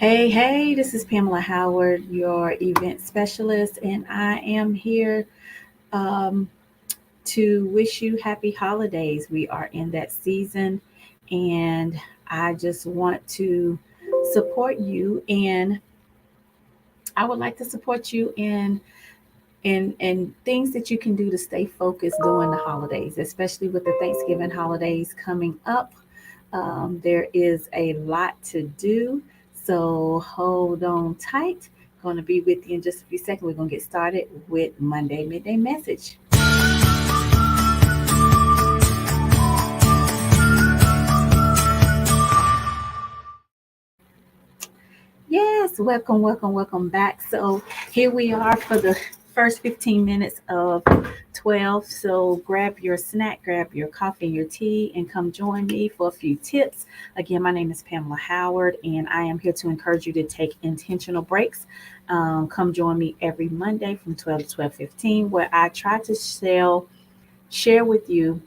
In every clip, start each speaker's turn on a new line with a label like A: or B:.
A: Hey, this is Pamela Howard, your event specialist, and I am here um, to wish you happy holidays. We are in that season, and I just want to support you, and I would like to support you in things that you can do to stay focused during the holidays, especially with the Thanksgiving holidays coming up. There is a lot to do, so hold on tight. Going to be with you in just a few seconds. We're going to get started with Monday Midday Message. Yes, welcome back. So here we are for the first 15 minutes of 12. So grab your snack, grab your coffee, your tea, and come join me for a few tips. Again, my name is Pamela Howard, and I am here to encourage you to take intentional breaks. Come join me every Monday from 12 to 12:15, where I try to share with you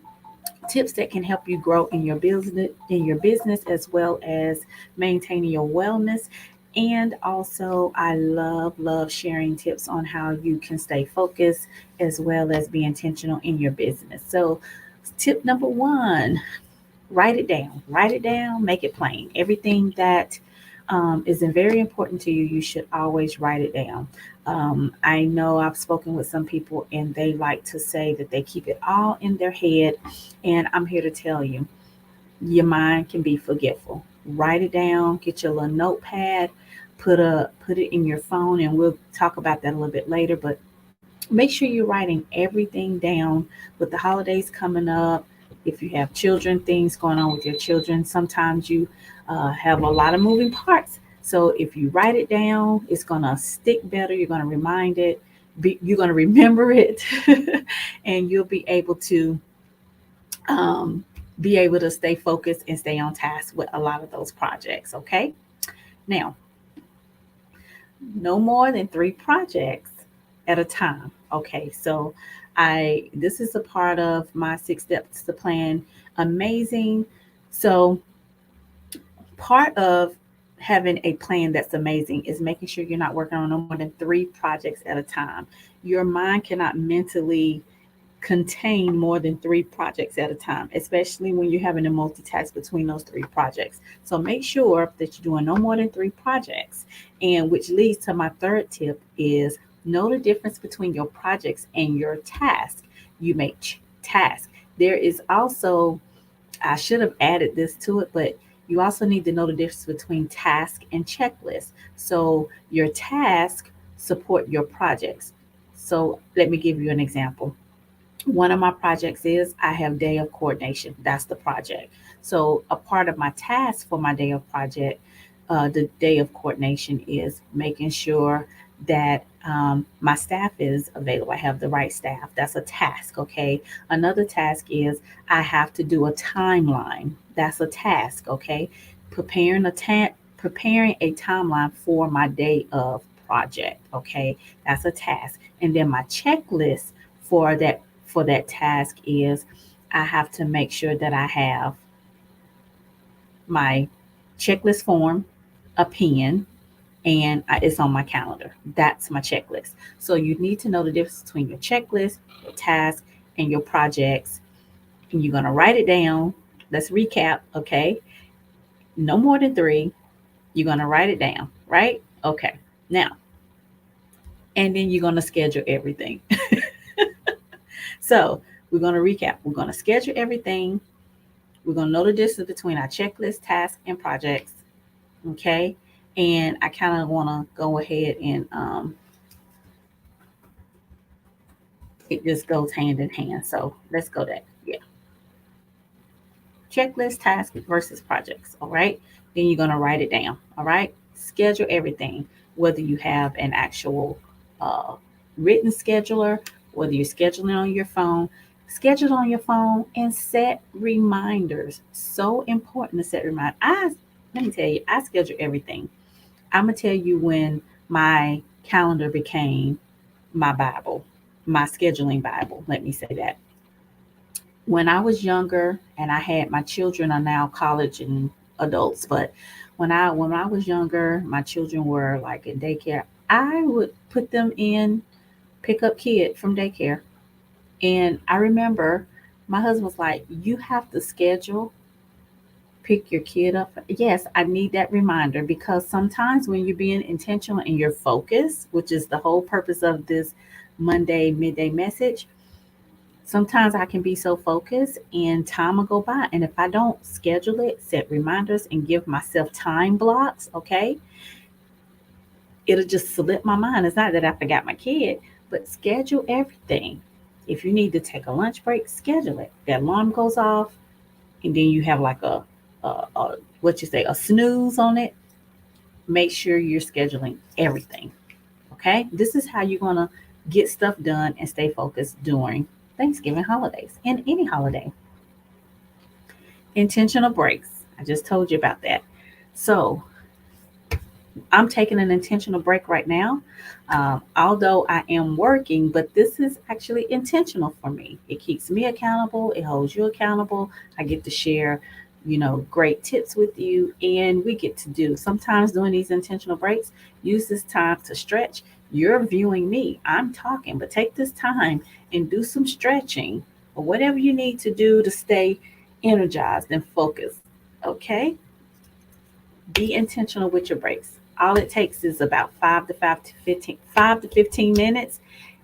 A: tips that can help you grow in your business as well as maintaining your wellness. And also I love sharing tips on how you can stay focused as well as be intentional in your business. So tip number 1, write it down, make it plain. Everything that is very important to you, you should always write it down. I know I've spoken with some people and they like to say that they keep it all in their head. And I'm here to tell you, your mind can be forgetful. Write it down, get your little notepad, put it in your phone, and we'll talk about that a little bit later. But make sure you're writing everything down with the holidays coming up. If you have children, things going on with your children, sometimes you have a lot of moving parts. So if you write it down, it's going to stick better. You're going to remind it, you're going to remember it, and you'll um, be able to stay focused and stay on task with a lot of those projects. Okay. Now, no more than 3 projects at a time. Okay, so I this is a part of my 6 steps to plan amazing. So part of having a plan that's amazing is making sure you're not working on no more than 3 projects at a time. Your mind cannot mentally contain more than 3 projects at a time, especially when you're having to multitask between those 3 projects. So make sure that you're doing no more than 3 projects. And which leads to my third tip is know the difference between your projects and your task. You make task. There is also, I should have added this to it, but you also need to know the difference between task and checklist. So your task support your projects. So let me give you an example. One of my projects is I have day of coordination. That's the project. So a part of my task for my day of project, the day of coordination is making sure that my staff is available. I have the right staff. That's a task. Okay. Another task is I have to do a timeline. That's a task. Okay. Preparing a timeline for my day of project. Okay. That's a task. And then my checklist for that task is I have to make sure that I have my checklist form, a pen, and it's on my calendar. That's my checklist. So you need to know the difference between your checklist, your task, and your projects. And you're going to write it down. Let's recap, okay? No more than 3. You're going to write it down, right? Okay. Now, and then you're going to schedule everything. So we're going to recap. We're going to schedule everything. We're going to know the distance between our checklist, tasks, and projects. Okay. And I kind of want to go ahead and it just goes hand in hand. So let's go that. Yeah. Checklist, task versus projects. All right. Then you're going to write it down. All right. Schedule everything, whether you have an actual uh, written scheduler, whether you're scheduling on your phone. Schedule on your phone and set reminders. So important to set reminders. Let me tell you, I schedule everything. I'm gonna tell you when my calendar became my Bible, my scheduling Bible. Let me say that. When I was younger and I had my children are now college and adults, but When I was younger, my children were like in daycare. I would put them in pick up kid from daycare. And I remember my husband was like, "You have to schedule pick your kid up." Yes, I need that reminder because sometimes when you're being intentional and you're focused, which is the whole purpose of this Monday midday message, sometimes I can be so focused and time will go by. And if I don't schedule it, set reminders, and give myself time blocks, okay, it'll just slip my mind. It's not that I forgot my kid, but schedule everything. If you need to take a lunch break, schedule it. The alarm goes off, and then you have like a what you say, a snooze on it. Make sure you're scheduling everything. Okay, this is how you're gonna get stuff done and stay focused during Thanksgiving holidays and any holiday. Intentional breaks. I just told you about that. So I'm taking an intentional break right now. Although I am working, but this is actually intentional for me. It keeps me accountable. It holds you accountable. I get to share, great tips with you, and we get to do sometimes during these intentional breaks. Use this time to stretch. You're viewing me. I'm talking, but take this time and do some stretching or whatever you need to do to stay energized and focused. Okay? Be intentional with your breaks. All it takes is about 5 to 15 minutes,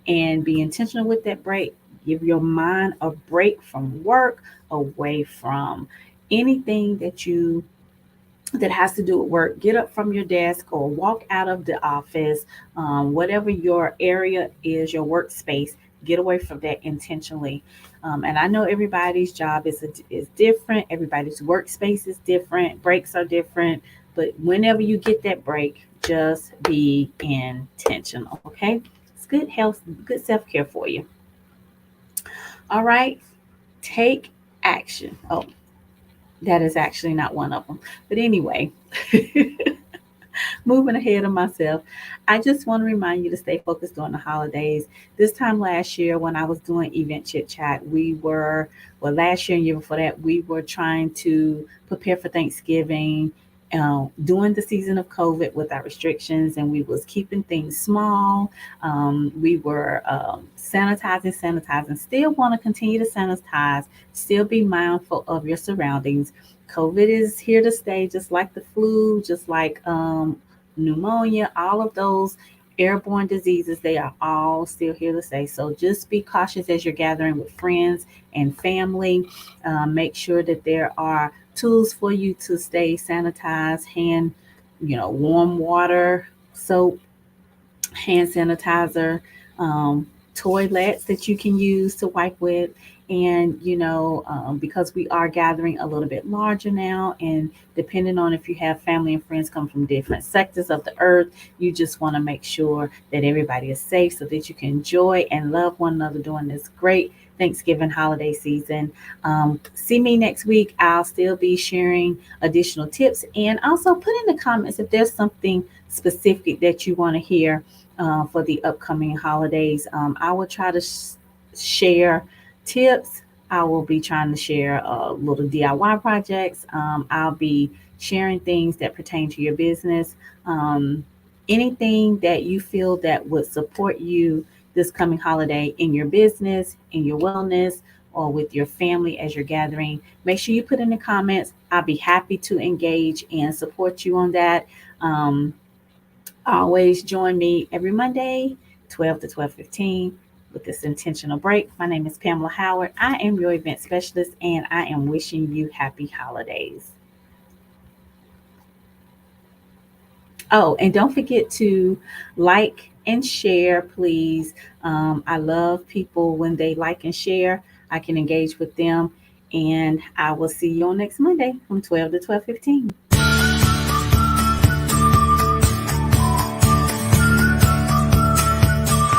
A: and be intentional with that break. Give your mind a break from work, away from anything that has to do with work. Get up from your desk or walk out of the office, whatever your area is, your workspace. Get away from that intentionally. And I know everybody's job is different. Everybody's workspace is different. Breaks are different. But whenever you get that break, just be intentional. Okay, it's good health, good self care for you. All right, take action. Oh, that is actually not one of them. But anyway, moving ahead of myself, I just want to remind you to stay focused during the holidays. This time last year, when I was doing event chit chat, last year and year before that, we were trying to prepare for Thanksgiving. During the season of COVID with our restrictions, and we was keeping things small. We were sanitizing. Still want to continue to sanitize. Still be mindful of your surroundings. COVID is here to stay, just like the flu, just like pneumonia, all of those airborne diseases, they are all still here to stay. So just be cautious as you're gathering with friends and family. Make sure that there are tools for you to stay sanitized, warm water, soap, hand sanitizer, toilets that you can use to wipe with. And, because we are gathering a little bit larger now, and depending on if you have family and friends come from different sectors of the earth, you just want to make sure that everybody is safe so that you can enjoy and love one another during this great Thanksgiving holiday season. See me next week. I'll still be sharing additional tips, and also put in the comments if there's something specific that you want to hear for the upcoming holidays. I will try to share tips. I will be trying to share little DIY projects. I'll be sharing things that pertain to your business. Um, Anything that you feel that would support you this coming holiday in your business, in your wellness, or with your family as you're gathering. Make sure you put in the comments. I'll be happy to engage and support you on that. Um, Always join me every Monday, 12 to 12:15 with this intentional break. My name is Pamela Howard. I am your event specialist, and I am wishing you happy holidays. Oh, and don't forget to like and share, please. I love people when they like and share. I can engage with them, and I will see you on next Monday from 12 to 12:15.